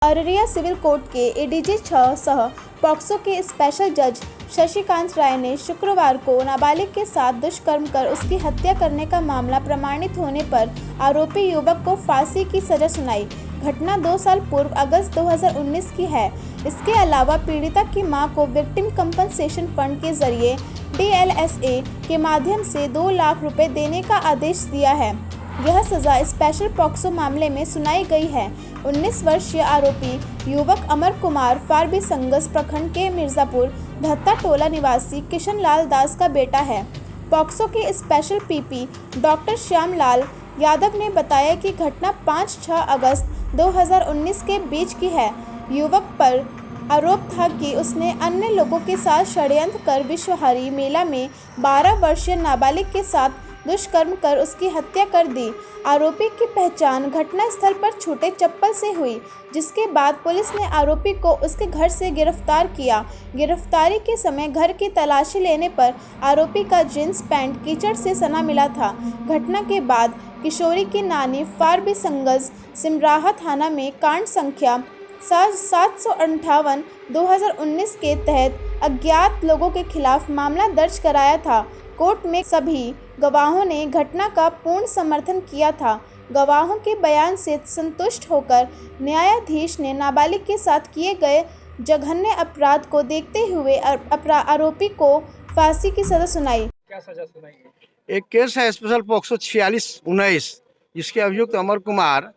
Araria civil court के ADJ 6 सह POCSO के स्पेशल जज शशिकांत राय ने शुक्रवार को नाबालिग के साथ दुष्कर्म कर उसकी हत्या करने का मामला प्रमाणित होने पर आरोपी युवक को फांसी की सजा सुनाई। घटना 2 साल पूर्व अगस्त 2019 की है। इसके अलावा पीड़िता की मां को विक्टिम कंपनसेशन फंड के जरिए DLSA के माध्यम से 2 लाख रुपए देने का आदेश दिया है। यह सजा स्पेशल पॉक्सो मामले में सुनाई गई है। 19 वर्षीय आरोपी युवक अमर कुमार फारबिसंगस प्रखंड के मिर्जापुर धत्ता टोला निवासी किशन लाल दास का बेटा है। पॉक्सो के special PP doctor Shyamlal Yadav ने बताया कि घटना 5-6 अगस्त 2019 के बीच की है। युवक पर आरोप था कि उसने अन्य लोगों के साथ षड्यंत्र कर विश्वहरी मेला में 12 वर्षीय नाबालिग के साथ दुष्कर्म कर उसकी हत्या कर दी। आरोपी की पहचान घटनास्थल पर छूटे चप्पल से हुई, जिसके बाद पुलिस ने आरोपी को उसके घर से गिरफ्तार किया। गिरफ्तारी के समय घर की तलाशी लेने पर आरोपी का जींस पैंट कीचड़ से सना मिला था। घटना के बाद किशोरी की नानी फारबिसंगस सिमराहा थाना में कांड संख्या 758/2019 के तहत अज्ञात लोगों के खिलाफ मामला दर्ज कराया था। कोर्ट में सभी गवाहों ने घटना का पूर्ण समर्थन किया था। गवाहों के बयान से संतुष्ट होकर न्यायाधीश ने नाबालिग के साथ किए गए जघन्य अपराध को देखते हुए आरोपी को फांसी की सजा सुनाई। क्या सजा सुनाई है? एक केस है स्पेशल पॉक्सो 46/19, जिसके अभियुक्त अमर कुमार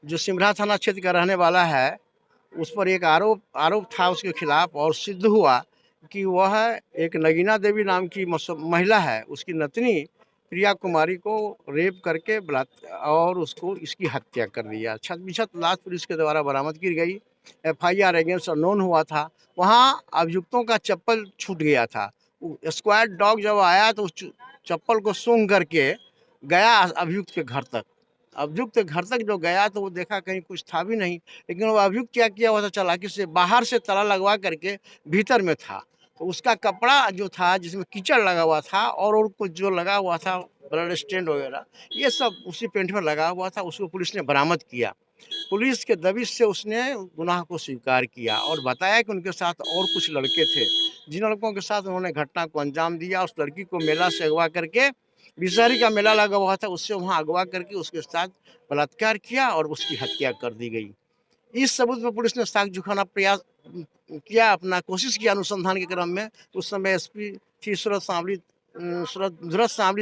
जो सिमरा थाना क्षेत्र का रहने वाला है, उस पर एक आरोप था उसके खिलाफ, और सिद्ध हुआ कि वह एक नगीना देवी नाम की महिला है, उसकी नतनी प्रिया कुमारी को रेप करके और उसको इसकी हत्या कर दिया। छत लाश पुलिस के द्वारा बरामद की गई। FIR अगेंस्ट अननोन हुआ था। वहाँ अभियुक्तों का चप्पल छूट गया था। स्क्वाड डॉग जब आया तो उस चप्पल को सूंघ करके गया अभियुक्त के घर तक। अभियुक्त के घर तक जो गया तो वो देखा कहीं कुछ था भी नहीं, लेकिन वो अभियुक्त क्या किया हुआ था, चालाकी से बाहर से ताला लगवा करके भीतर में था। तो उसका कपड़ा जो था जिसमें कीचड़ लगा हुआ था और कुछ जो लगा हुआ था ब्लड स्टेन वगैरह, ये सब उसी पेंट में लगा हुआ था। उसको पुलिस ने बरामद किया। पुलिस के दबिश से उसने गुनाह को स्वीकार किया और बताया कि उनके साथ और कुछ लड़के थे, जिन लड़कों के साथ उन्होंने घटना को अंजाम दिया। उस लड़की को मेला से अगवा करके, विषहरी का मेला लगा हुआ था, उससे वहाँ अगवा करके उसके साथ बलात्कार किया और उसकी हत्या कर दी गई। इस सबूत पर पुलिस ने साक्ष्य जुटाना प्रयास किया, अपना कोशिश किया अनुसंधान के क्रम में। उस समय SP थी सूरत सांवली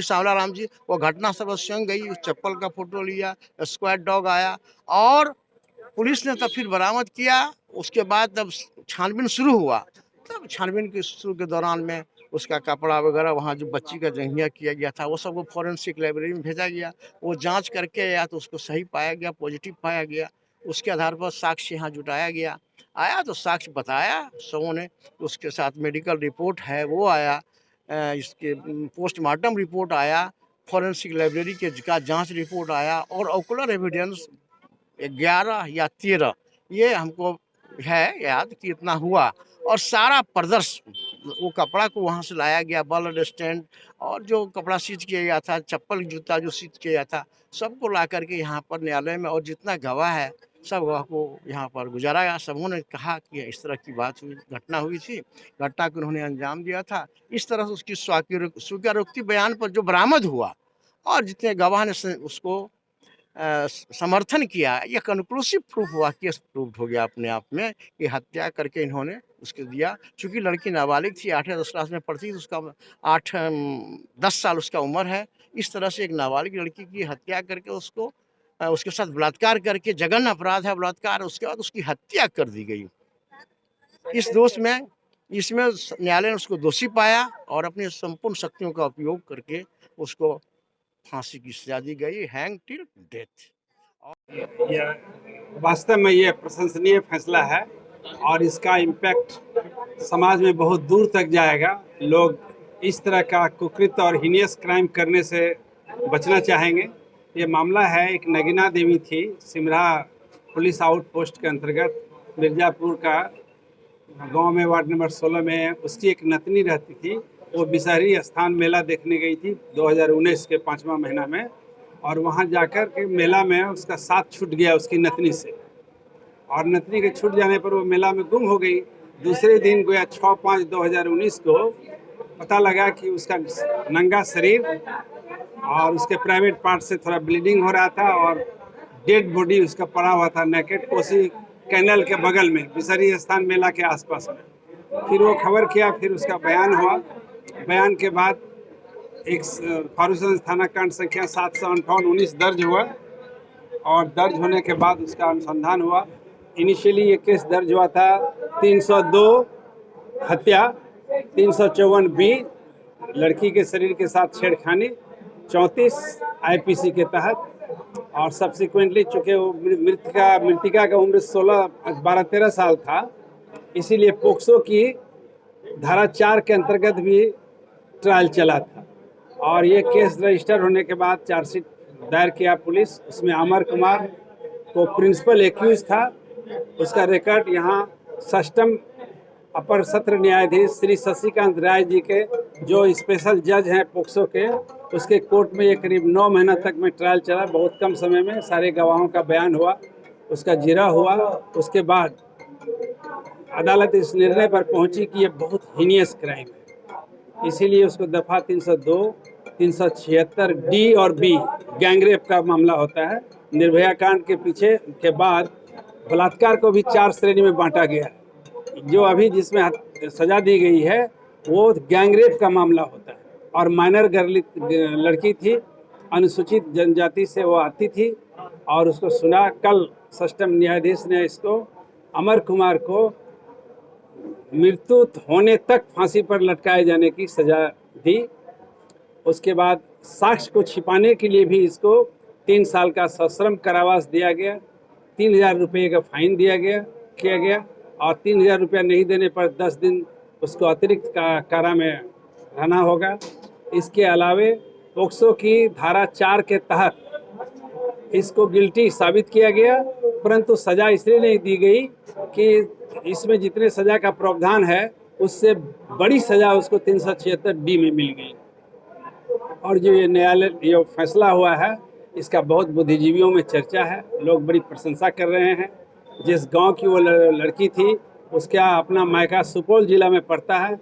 सांवलाराम जी, वो घटनास्थल पर स्वयं गई, उस चप्पल का फोटो लिया, स्क्वाड डॉग आया और पुलिस ने तब फिर बरामद किया। उसके बाद जब छानबीन शुरू हुआ, तब छानबीन के शुरू के दौरान में उसका कपड़ा वगैरह, वहाँ जो बच्ची का जंघिया किया गया था, वो सब वो फॉरेंसिक लाइब्रेरी में भेजा गया। वो जांच करके या तो उसको सही पाया गया, पॉजिटिव पाया गया। उसके आधार पर साक्ष्य यहाँ जुटाया गया। आया तो साक्ष्य बताया सबों ने। उसके साथ मेडिकल रिपोर्ट है वो आया, इसके पोस्टमार्टम रिपोर्ट आया, फॉरेंसिक लाइब्रेरी के का जांच रिपोर्ट आया और ओकुलर एविडेंस 11 या 13 ये हमको है याद कि इतना हुआ। और सारा प्रदर्श वो कपड़ा को वहाँ से लाया गया, ब्लड स्टैंड और जो कपड़ा सीज किया गया था, चप्पल जूता जो सीज किया गया था, सबको ला करके यहाँ पर न्यायालय में, और जितना गवाह है सब गवाह को यहाँ पर गुजारा गया। सबों ने कहा कि इस तरह की बात हुई, घटना हुई थी, घटना को उन्होंने अंजाम दिया था। इस तरह से उसकी स्वीकारोक्ति बयान पर जो बरामद हुआ और जितने गवाह ने उसको समर्थन किया, यह कंक्लूसिव प्रूफ हुआ, केस प्रूफ हो गया अपने आप में कि हत्या करके इन्होंने उसको दिया। चूँकि लड़की नाबालिग थी, 8 या 10 क्लास में पढ़ती थी, उसका 8-10 साल उसका उम्र है। इस तरह से एक नाबालिग लड़की की हत्या करके उसको उसके साथ बलात्कार करके, जघन्य अपराध है बलात्कार, उसके बाद उसकी हत्या कर दी गई। इस दोष में इसमें न्यायालय ने उसको दोषी पाया और अपनी संपूर्ण शक्तियों का उपयोग करके उसको फांसी की सजा दी गई, हैंग टिल डेथ। यह वास्तव में यह प्रशंसनीय फैसला है और इसका इम्पैक्ट समाज में बहुत दूर तक जाएगा। लोग इस तरह का कुकृत्य और हीनियस क्राइम करने से बचना चाहेंगे। ये मामला है, एक नगीना देवी थी, सिमरा पुलिस आउटपोस्ट के अंतर्गत मिर्जापुर का गांव में, वार्ड नंबर 16 में उसकी एक नतनी रहती थी। वो विषहरी स्थान मेला देखने गई थी 2019 के 5वां महीना में, और वहां जाकर के मेला में उसका साथ छूट गया उसकी नतनी से। और नतनी के छूट जाने पर वो मेला में गुम हो गई। दूसरे दिन गोया 6/5/2019 को पता लगा कि उसका नंगा शरीर और उसके प्राइवेट पार्ट से थोड़ा ब्लीडिंग हो रहा था और डेड बॉडी उसका पड़ा हुआ था नेकेड कोसी कैनल के बगल में, बिसरी स्थान मेला के आसपास में। फिर वो खबर किया, फिर उसका बयान हुआ। बयान के बाद एक फारूकगंज थाना कांड संख्या 758-19 दर्ज हुआ और दर्ज होने के बाद उसका अनुसंधान हुआ। इनिशियली ये केस दर्ज हुआ था 302 हत्या, 354 बी लड़की के शरीर के साथ छेड़खानी, 34 आईपीसी के तहत, और सब्सिक्वेंटली चूँकि वो मृतिका का उम्र 12-13 साल था, इसीलिए पोक्सो की धारा 4 के अंतर्गत भी ट्रायल चला था। और ये केस रजिस्टर होने के बाद चार्जशीट दायर किया पुलिस। उसमें अमर कुमार को प्रिंसिपल एक्यूज था। उसका रिकॉर्ड यहाँ सष्टम अपर सत्र न्यायाधीश श्री शशिकांत राय जी के, जो स्पेशल जज हैं पोक्सो के, उसके कोर्ट में ये करीब 9 महीना तक में ट्रायल चला। बहुत कम समय में सारे गवाहों का बयान हुआ, उसका जिरा हुआ। उसके बाद अदालत इस निर्णय पर पहुंची कि ये बहुत हीनियस क्राइम है, इसीलिए उसको दफ़ा 302, 376 डी और बी गैंगरेप का मामला होता है। निर्भया कांड के पीछे के बाद बलात्कार को भी 4 श्रेणी में बांटा गया है। जो अभी जिसमें सजा दी गई है वो गैंगरेप का मामला होता है। और माइनर लड़की थी, अनुसूचित जनजाति से वो आती थी, और उसको सुना। कल सष्टम न्यायाधीश ने इसको अमर कुमार को मृत्यु होने तक फांसी पर लटकाए जाने की सजा दी। उसके बाद साक्ष्य को छिपाने के लिए भी इसको 3 साल का सश्रम कारावास दिया गया, 3000 रुपये का फाइन किया गया, और 3000 रुपया नहीं देने पर 10 दिन उसको अतिरिक्त कारा में रहना होगा। इसके अलावे पोक्सो की धारा 4 के तहत इसको गिल्टी साबित किया गया, परंतु सज़ा इसलिए नहीं दी गई कि इसमें जितने सज़ा का प्रावधान है उससे बड़ी सज़ा उसको 376 डी में मिल गई। और जो ये न्यायालय ये फैसला हुआ है, इसका बहुत बुद्धिजीवियों में चर्चा है, लोग बड़ी प्रशंसा कर रहे हैं। जिस गांव की वो लड़की थी, उसका अपना मायका सुपौल जिला में पड़ता है।